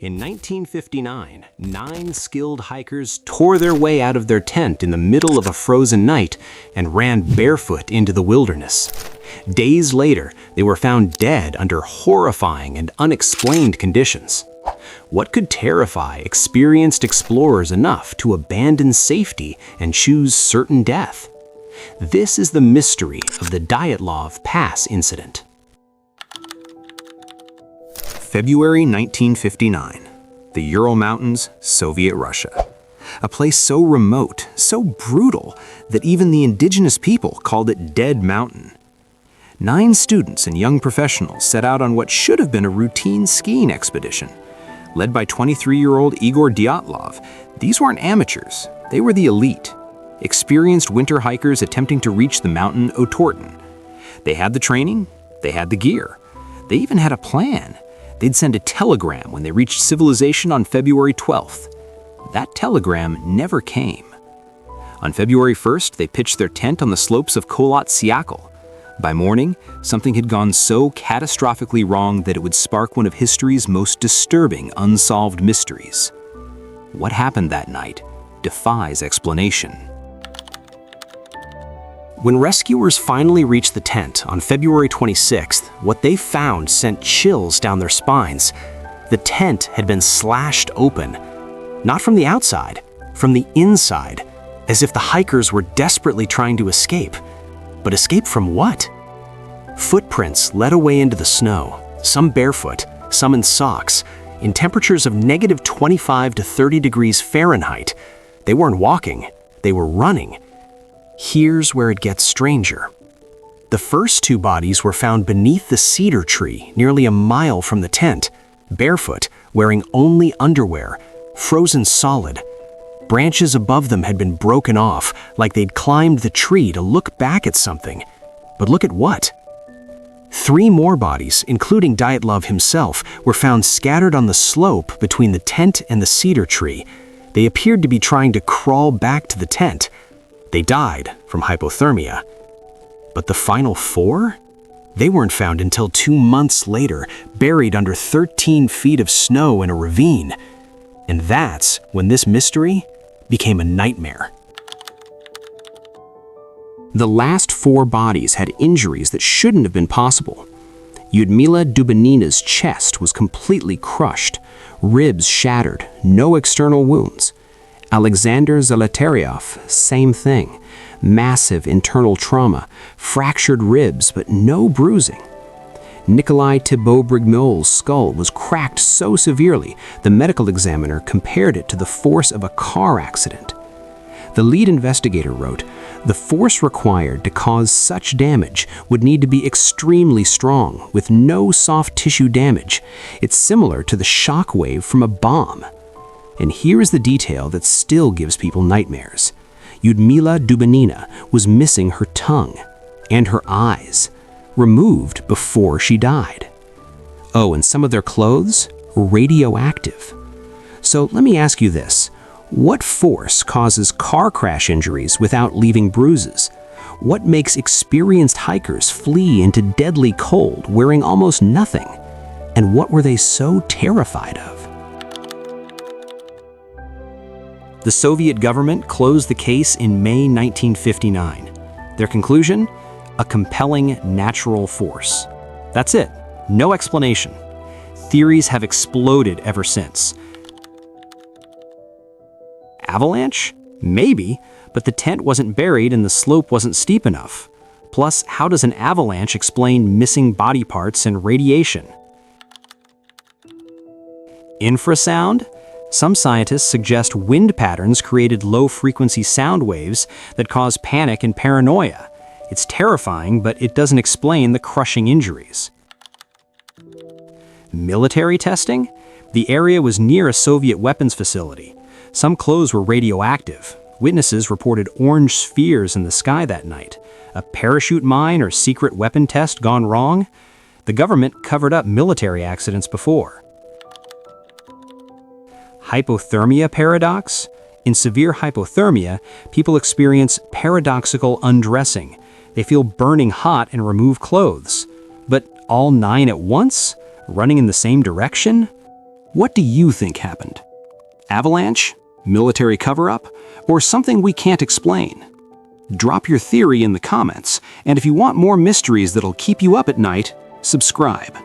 In 1959, 9 skilled hikers tore their way out of their tent in the middle of a frozen night and ran barefoot into the wilderness. Days later, they were found dead under horrifying and unexplained conditions. What could terrify experienced explorers enough to abandon safety and choose certain death? This is the mystery of the Dyatlov Pass incident. February 1959, the Ural Mountains, Soviet Russia. A place so remote, so brutal, that even the indigenous people called it Dead Mountain. 9 students and young professionals set out on what should have been a routine skiing expedition. Led by 23-year-old Igor Dyatlov, these weren't amateurs, they were the elite. Experienced winter hikers attempting to reach the mountain Otorten. They had the training, they had the gear. They even had a plan. They'd send a telegram when they reached civilization on February 12th. That telegram never came. On February 1st, they pitched their tent on the slopes of Kholat Syakhl. By morning, something had gone so catastrophically wrong that it would spark one of history's most disturbing unsolved mysteries. What happened that night defies explanation. When rescuers finally reached the tent on February 26th, what they found sent chills down their spines. The tent had been slashed open, not from the outside, from the inside, as if the hikers were desperately trying to escape. But escape from what? Footprints led away into the snow, some barefoot, some in socks, in temperatures of -25 to 30 degrees Fahrenheit. They weren't walking, they were running. Here's where it gets stranger. The first 2 bodies were found beneath the cedar tree nearly a mile from the tent, barefoot, wearing only underwear, frozen solid. Branches above them had been broken off, like they'd climbed the tree to look back at something. But look at what? 3 more bodies, including Dyatlov himself, were found scattered on the slope between the tent and the cedar tree. They appeared to be trying to crawl back to the tent. They died from hypothermia. But the final 4? They weren't found until 2 months later, buried under 13 feet of snow in a ravine. And that's when this mystery became a nightmare. The last 4 bodies had injuries that shouldn't have been possible. Lyudmila Dubinina's chest was completely crushed, ribs shattered, no external wounds. Alexander Zolotaryov, same thing. Massive internal trauma, fractured ribs, but no bruising. Nikolai Thibault-Brignole's skull was cracked so severely, the medical examiner compared it to the force of a car accident. The lead investigator wrote, "The force required to cause such damage would need to be extremely strong, with no soft tissue damage. It's similar to the shock wave from a bomb." And here is the detail that still gives people nightmares. Lyudmila Dubinina was missing her tongue and her eyes, removed before she died. Oh, and some of their clothes? Radioactive. So let me ask you this. What force causes car crash injuries without leaving bruises? What makes experienced hikers flee into deadly cold wearing almost nothing? And what were they so terrified of? The Soviet government closed the case in May 1959. Their conclusion? A compelling natural force. That's it. No explanation. Theories have exploded ever since. Avalanche? Maybe, but the tent wasn't buried and the slope wasn't steep enough. Plus, how does an avalanche explain missing body parts and radiation? Infrasound? Some scientists suggest wind patterns created low-frequency sound waves that cause panic and paranoia. It's terrifying, but it doesn't explain the crushing injuries. Military testing? The area was near a Soviet weapons facility. Some clothes were radioactive. Witnesses reported orange spheres in the sky that night. A parachute mine or secret weapon test gone wrong? The government covered up military accidents before. Hypothermia paradox? In severe hypothermia, people experience paradoxical undressing. They feel burning hot and remove clothes. But all 9 at once? Running in the same direction? What do you think happened? Avalanche? Military cover-up? Or something we can't explain? Drop your theory in the comments, and if you want more mysteries that'll keep you up at night, subscribe.